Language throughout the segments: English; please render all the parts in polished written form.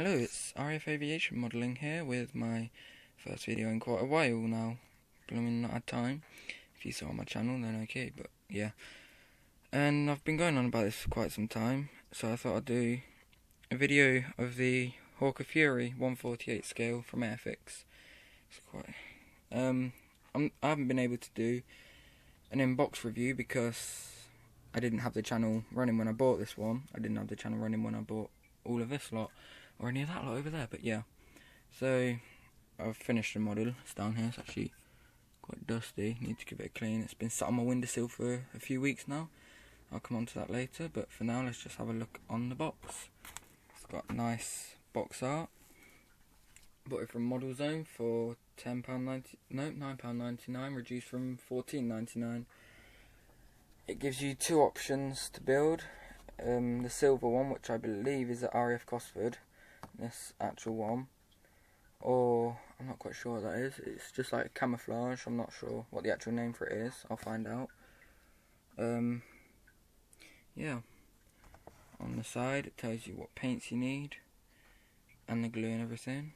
Hello, it's RF Aviation Modelling here with my first video in quite a while now. Blooming not had time. If you saw on my channel then okay, but yeah. And I've been going on about this for quite some time, so I thought I'd do a video of the Hawker Fury 1/48 scale from Airfix. It's quite I haven't been able to do an in-box review because I didn't have the channel running when I bought this one. I didn't have the channel running when I bought all of this lot, or any of that lot over there, but yeah. So, I've finished the model. It's down here. It's actually quite dusty. Need to give it a clean. It's been sat on my windowsill for a few weeks now. I'll come on to that later, but for now, let's just have a look on the box. It's got nice box art. Bought it from Model Zone for £9.99, reduced from £14.99. It gives you two options to build. The silver one, which I believe is at RAF Gosford, this actual one, or I'm not quite sure what that is. It's just like camouflage. I'm not sure what the actual name for it is. I'll find out. Yeah. On the side, it tells you what paints you need and the glue and everything.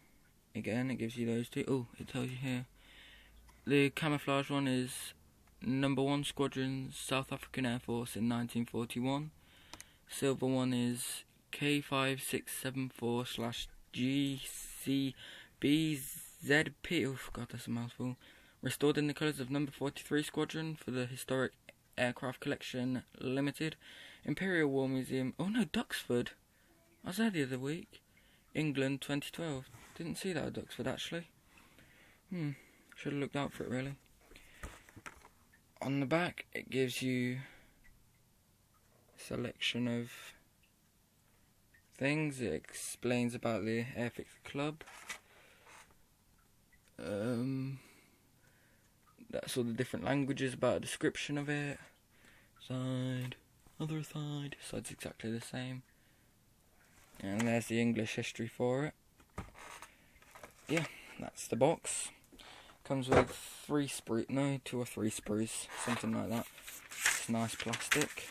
Again, it gives you those two. Oh, it tells you here. The camouflage one is number 1 Squadron, South African Air Force in 1941. Silver one is K5674/GCBZP. Oh god, that's a mouthful. Restored in the colours of number 43 Squadron for the Historic Aircraft Collection Limited, Imperial War Museum. Oh no, Duxford. I was there the other week. England 2012. Didn't see that at Duxford actually. Should have looked out for it really. On the back, it gives you selection of things. It explains about the Airfix Club. That's all the different languages, about a description of it. Side, other side. Side's exactly the same. And there's the English history for it. Yeah, that's the box. Comes with 2 or 3 sprues, something like that. It's nice plastic.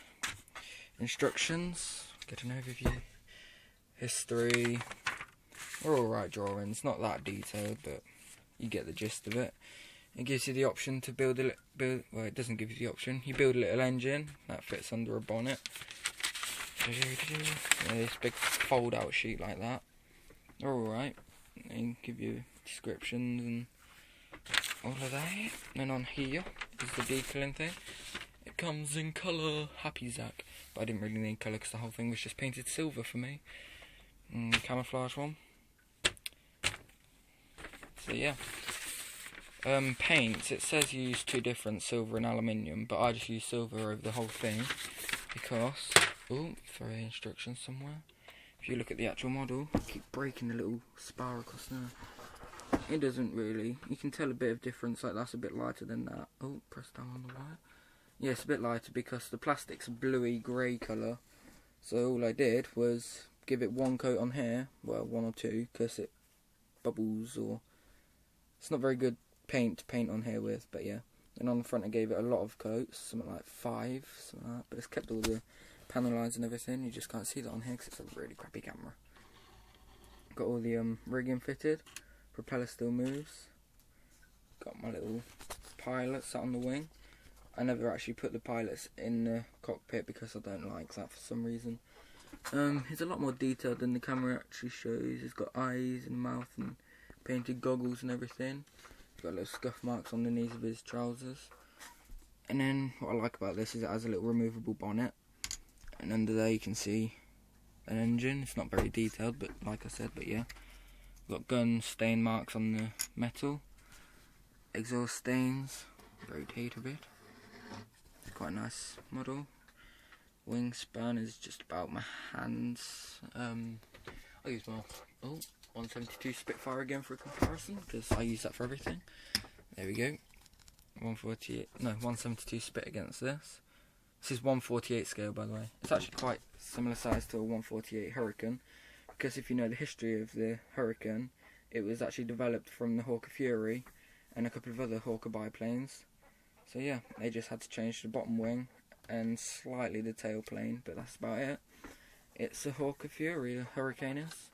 Instructions, get an overview, history, they're alright drawings, not that detailed, but you get the gist of it. It gives you the option to build well, it doesn't give you the option. You build a little engine that fits under a bonnet. This big fold out sheet like that. They're alright. They give you descriptions and all of that. And on here is the decaling thing. It comes in colour, happy Zach, but I didn't really need colour because the whole thing was just painted silver for me. Camouflage one. So yeah. Paints, it says you use 2 different, silver and aluminium, but I just use silver over the whole thing because, oh, throw the instructions somewhere. If you look at the actual model, I keep breaking the little spar across there. It doesn't really, you can tell a bit of difference, like that's a bit lighter than that. Oh, press down on the wire. Yeah, it's a bit lighter because the plastic's a bluey grey colour. So all I did was give it 1 coat on here, well 1 or 2, because it bubbles, or it's not very good paint to paint on here with, but yeah. And on the front I gave it a lot of coats, something like 5, something like that, but it's kept all the panel lines and everything. You just can't see that on here because it's a really crappy camera. Got all the rigging fitted, propeller still moves. Got my little pilot sat on the wing. I never actually put the pilots in the cockpit because I don't like that for some reason. It's a lot more detailed than the camera actually shows. It's got eyes and mouth and painted goggles and everything. It's got little scuff marks on the knees of his trousers. And then what I like about this is it has a little removable bonnet. And under there you can see an engine. It's not very detailed, but like I said, but yeah. Got gun stain marks on the metal. Exhaust stains. Rotate a bit. Quite a nice model. Wingspan is just about my hands. I'll use my 172 Spitfire again for a comparison because I use that for everything. There we go. 172 Spit against this. This is 1/48 scale, by the way. It's actually quite similar size to a 1/48 Hurricane, because if you know the history of the Hurricane, it was actually developed from the Hawker Fury and a couple of other Hawker biplanes. So yeah, they just had to change the bottom wing and slightly the tail plane, but that's about it. It's a Hawker Fury, a Hurricane is.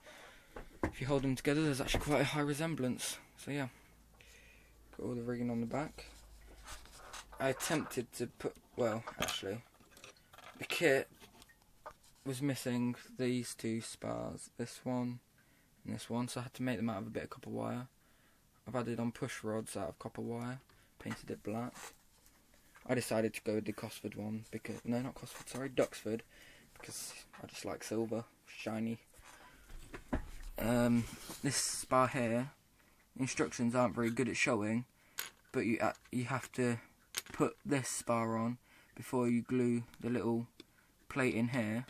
if you hold them together, there's actually quite a high resemblance. So yeah, got all the rigging on the back. I attempted to put, well, actually, the kit was missing these two spars, this one and this one, so I had to make them out of a bit of copper wire. I've added on push rods out of copper wire, painted it black. I decided to go with the Cosford one, because, no, not Cosford, sorry, Duxford, because I just like silver, shiny. This spar here, instructions aren't very good at showing, but you have to put this spar on before you glue the little plate in here.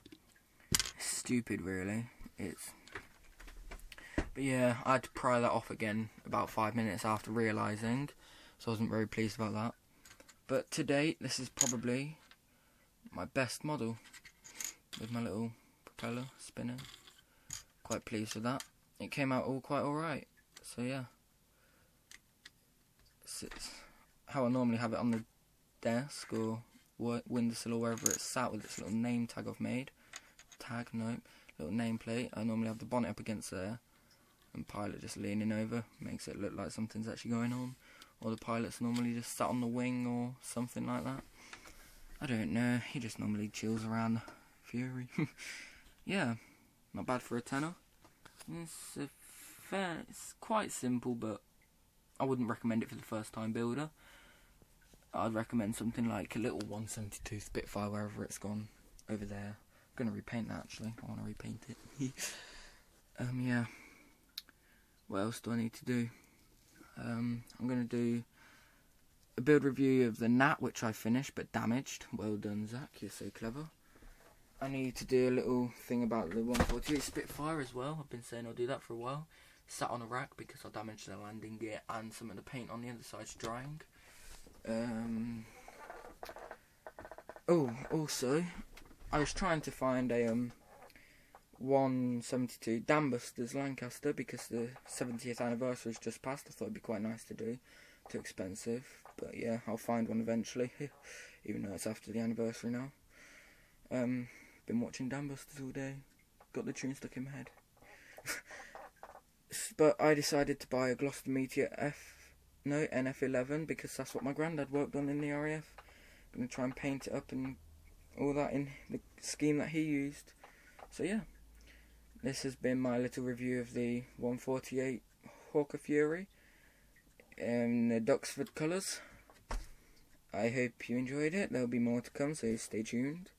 It's stupid, really. But yeah, I had to pry that off again about 5 minutes after realising, so I wasn't very pleased about that. But to date, this is probably my best model, with my little propeller spinning. Quite pleased with that. It came out all quite alright, so yeah. It's how I normally have it on the desk or windowsill or wherever it's sat, with its little name tag I've made. Little nameplate. I normally have the bonnet up against there, and pilot just leaning over, makes it look like something's actually going on. Or the pilot's normally just sat on the wing or something like that. I don't know, he just normally chills around the Fury. Yeah, not bad for a tenner. It's quite simple, but I wouldn't recommend it for the first time builder. I'd recommend something like a little 172 Spitfire, wherever it's gone over there. I'm going to repaint that, actually. I want to repaint it. Yeah. What else do I need to do? I'm going to do a build review of the Nat, which I finished but damaged. Well done, Zach, you're so clever. I need to do a little thing about the 148 Spitfire as well. I've been saying I'll do that for a while. Sat on a rack because I damaged the landing gear and some of the paint on the other side's drying. Oh, also, I was trying to find a 172 Dambusters Lancaster because the 70th anniversary has just passed. I thought it'd be quite nice to do. Too expensive, but yeah, I'll find one eventually, even though it's after the anniversary now. Been watching Dambusters all day. Got the tune stuck in my head. But I decided to buy a Gloucester Meteor NF11 because that's what my granddad worked on in the RAF. I'm going to try and paint it up and all that in the scheme that he used. So yeah, this has been my little review of the 148 Hawker Fury in the Duxford colours. I hope you enjoyed it. There'll be more to come, so stay tuned.